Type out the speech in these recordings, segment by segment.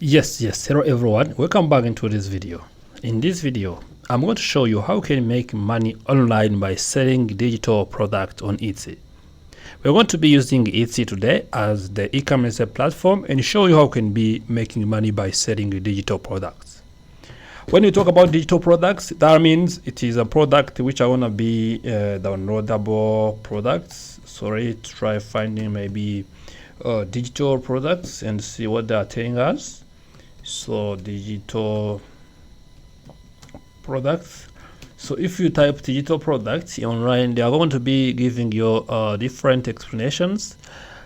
Yes, hello everyone, welcome back into this video. In this video I'm going to show you how you can make money online by selling digital products on Etsy. We're going to be using Etsy today as the e-commerce platform and show you how you can be making money by selling digital products. When we talk about digital products, that means it is a product which are going to be downloadable products. Try finding maybe digital products and see what they are telling us. So digital products. So if you type digital products online, they are going to be giving you different explanations.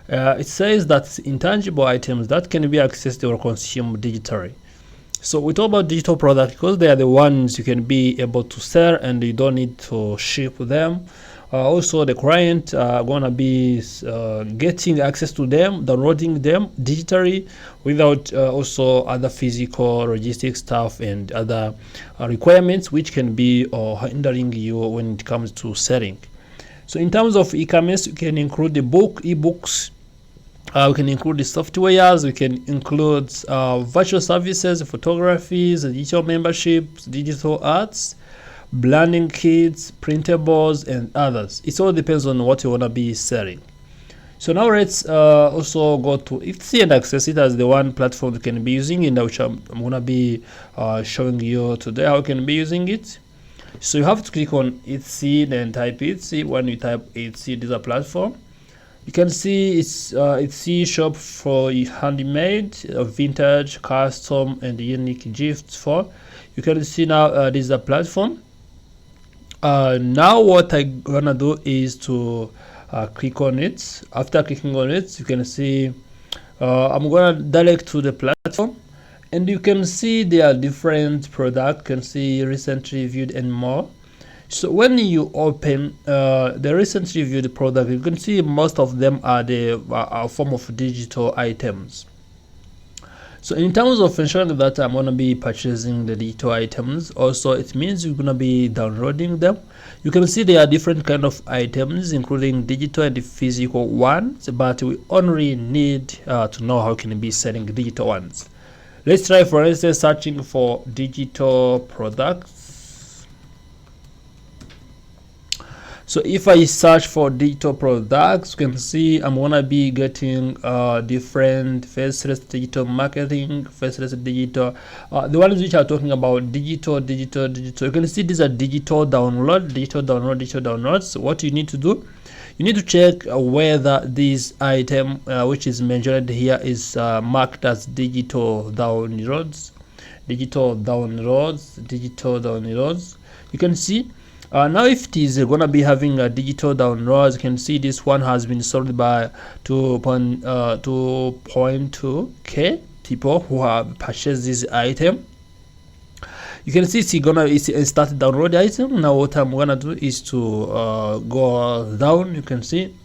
It says that intangible items that can be accessed or consumed digitally. So we talk about digital products because they are the ones you can be able to sell and you don't need to ship them. Also, the client are gonna be getting access to them, downloading them digitally without also other physical logistics stuff and other requirements which can be hindering you when it comes to selling. So in terms of e-commerce, you can include the ebooks, we can include the softwares, we can include virtual services, photographies, digital memberships, digital arts, branding kits, printables, and others. It all depends on what you want to be selling. So now let's also go to Etsy and access it as the one platform you can be using, in which I'm going to be showing you today how you can be using it. So you have to click on Etsy, then type Etsy. When you type Etsy, this is a platform. You can see it's Etsy shop for handmade, vintage, custom, and unique gifts for. You can see now this is a platform. Now what I'm gonna do is to click on it. After clicking on it, you can see I'm gonna direct to the platform, and you can see there are different products. You can see recently reviewed and more. So when you open the recently reviewed product, you can see most of them are the form of digital items. So in terms of ensuring that I'm going to be purchasing the digital items, also it means you're going to be downloading them. You can see there are different kind of items, including digital and physical ones, but we only need to know how can be selling digital ones. Let's try, for instance, searching for digital products. So if I search for digital products, you can see I'm gonna be getting different faceless digital marketing, faceless digital, the ones which are talking about digital. You can see these are digital downloads. So what you need to do, you need to check whether this item which is mentioned here is marked as digital downloads. You can see now if it is going to be having a digital downloads, you can see this one has been sold by 2.2k people who have purchased this item. You can see it's started download item. Now what I'm gonna do is to go down. You can see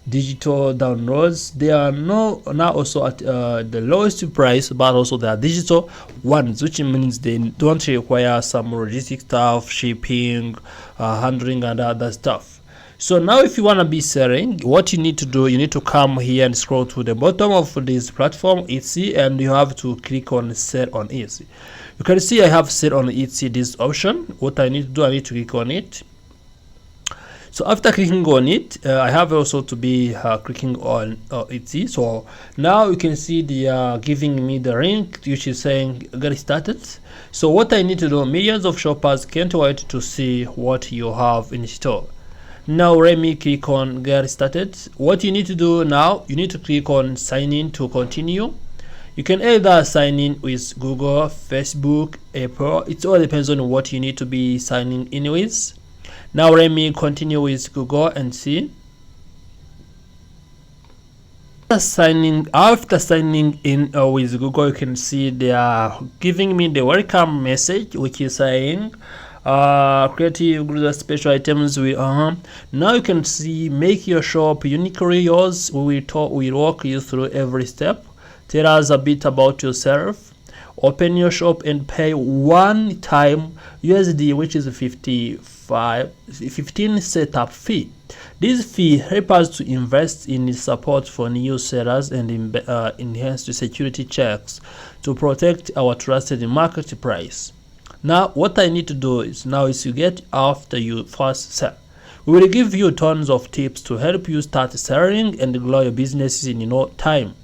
digital downloads, they are now also at the lowest price, but also they are digital ones, which means they don't require some logistic stuff, shipping, handling, and other stuff. So now if you want to be selling, what you need to do, you need to come here and scroll to the bottom of this platform Etsy, and you have to click on sell on Etsy. You can see I have sell on Etsy, this option. What I need to do, I need to click on it. So after clicking on it, I have also to be clicking on Etsy. So now you can see they are giving me the link which is saying get started. So what I need to do, millions of shoppers can't wait to see what you have in store. Now let me click on get started. What you need to do now, you need to click on sign in to continue. You can either sign in with Google, Facebook, Apple. It all depends on what you need to be signing in with. Now let me continue with Google and see. After signing in with Google, you can see they are giving me the welcome message, which is saying creative group special items. Now you can see make your shop uniquely yours. We'll walk you through every step. Tell us a bit about yourself. Open your shop and pay one time USD, which is 55 15 setup fee. This fee helps us to invest in support for new sellers and enhance the security checks to protect our trusted market price. Now what I need to do is you get after you first sell. We will give you tons of tips to help you start selling and grow your businesses in no time.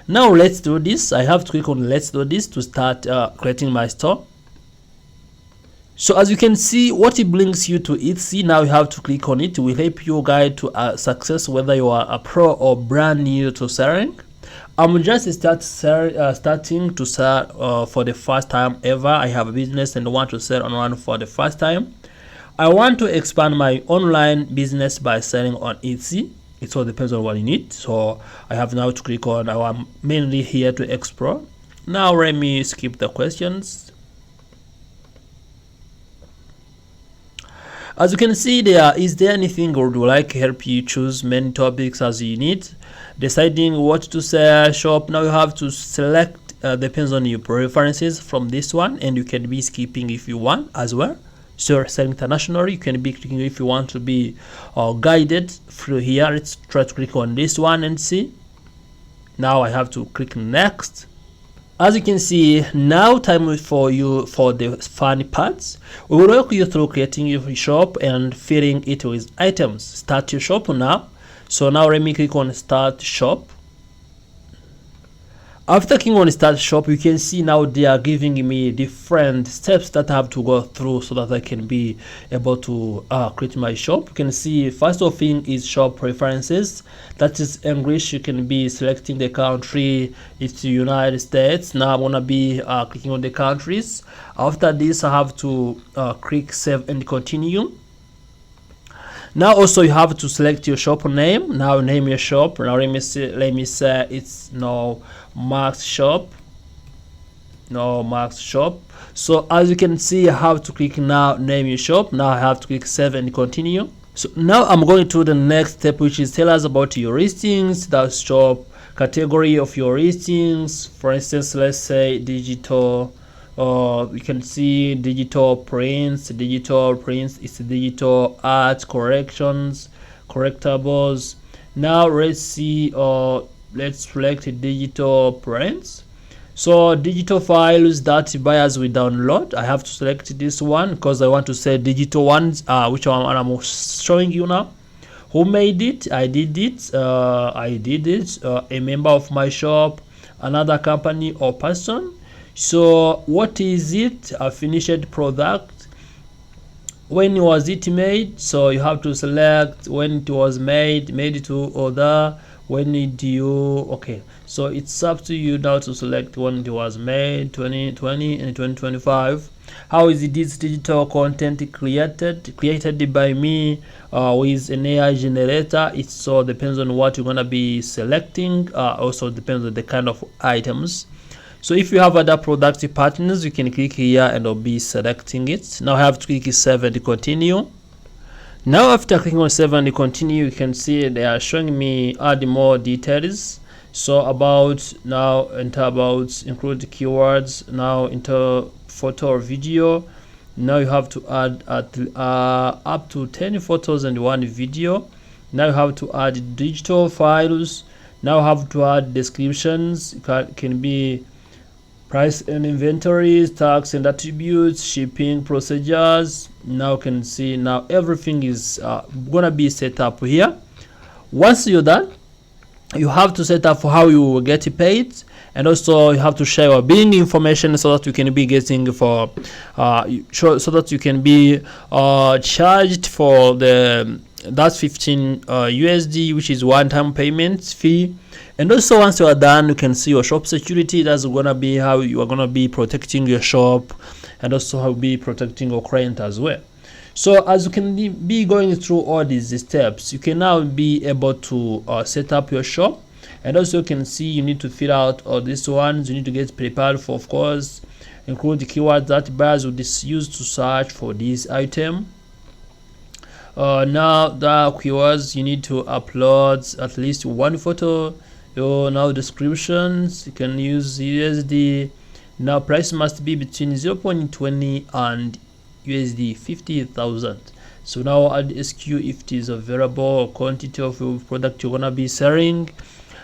Now let's do this. I have to click on let's do this to start creating my store. So as you can see, what it brings you to Etsy, now you have to click on it. It will help you guide to success, whether you are a pro or brand new to selling. I'm just starting to sell for the first time ever. I have a business and want to sell online for the first time. I want to expand my online business by selling on Etsy. It all depends on what you need. So I have now to click on, I'm mainly here to explore. Now let me skip the questions. As you can see, is there anything or would like help you choose many topics as you need? Deciding what to sell, shop. Now you have to select, depends on your preferences from this one, and you can be skipping if you want as well. So selling internationally, you can be clicking if you want to be guided through here. Let's try to click on this one and see. Now I have to click next. As you can see, now time for the fun parts. We will walk you through creating your shop and filling it with items. Start your shop now. So now let me click on start shop. After clicking on start shop, you can see now they are giving me different steps that I have to go through so that I can be able to create my shop. You can see first of thing is shop preferences. That is English. You can be selecting the country. It's the United States. Now I'm gonna be clicking on the countries. After this, I have to click save and continue. Now also you have to select your shop name. Now name your shop. Now let me say it's Max Shop. So as you can see, I have to click now name your shop. Now I have to click save and continue. So now I'm going to the next step, which is tell us about your listings. That's shop category of your listings. For instance, let's say digital. You can see digital prints. It's digital art, corrections, correctables. Now let's see, let's select digital prints. So digital files that buyers will download. I have to select this one because I want to say digital ones, which one I'm showing you now. Who made it? I did it. A member of my shop, another company or person. So what is it? A finished product. When was it made? So you have to select when it was made to order. When did you? Okay, so it's up to you now to select when it was made, 2020 and 2025. How is this digital content created by me with an AI generator? It so depends on what you're gonna be selecting. Also depends on the kind of items. So if you have other product partners, you can click here and I'll be selecting it. Now I have to click save and continue. Now after clicking on save and continue, you can see they are showing me add more details. So about, now enter about, include keywords, now enter photo or video. Now you have to add up to 10 photos and 1 video. Now you have to add digital files. Now you have to add descriptions. It can be price and inventories, tax and attributes, shipping procedures. Now you can see now everything is gonna be set up here. Once you're done, you have to set up for how you will get paid, and also you have to share your billing information so that you can be getting for so that you can be charged for that's 15 USD, which is one-time payment fee. And also once you are done, you can see your shop security. That's gonna be how you are gonna be protecting your shop, and also how be protecting your client as well. So as you can be going through all these steps, you can now be able to set up your shop. And also you can see you need to fill out all these ones. You need to get prepared for, of course, include the keywords that buyers will use to search for this item. Now the keywords, you need to upload at least 1 photo. Now descriptions, you can use USD. Now price must be between 0.20 and USD 50,000. So now add SQ if it is available, quantity of your product you're gonna be selling,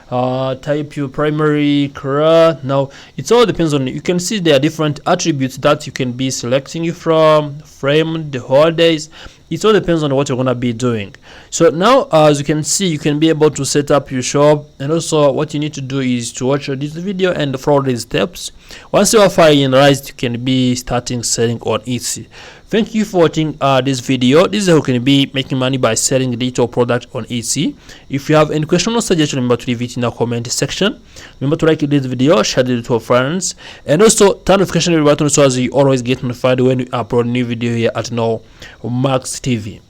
type your primary color. Now it all depends on, you can see there are different attributes that you can be selecting from, frame, the holidays. It all depends on what you're gonna be doing. So now as you can see, you can be able to set up your shop, and also what you need to do is to watch this video and follow these steps. Once you are finalized, you can be starting selling on Etsy. Thank you for watching this video. This is how you can be making money by selling digital product on Etsy. If you have any question or suggestion, remember to leave it in the comment section. Remember to like this video, share it with your friends, and also turn notification button so as you always get notified when we upload a new video here at Max TV.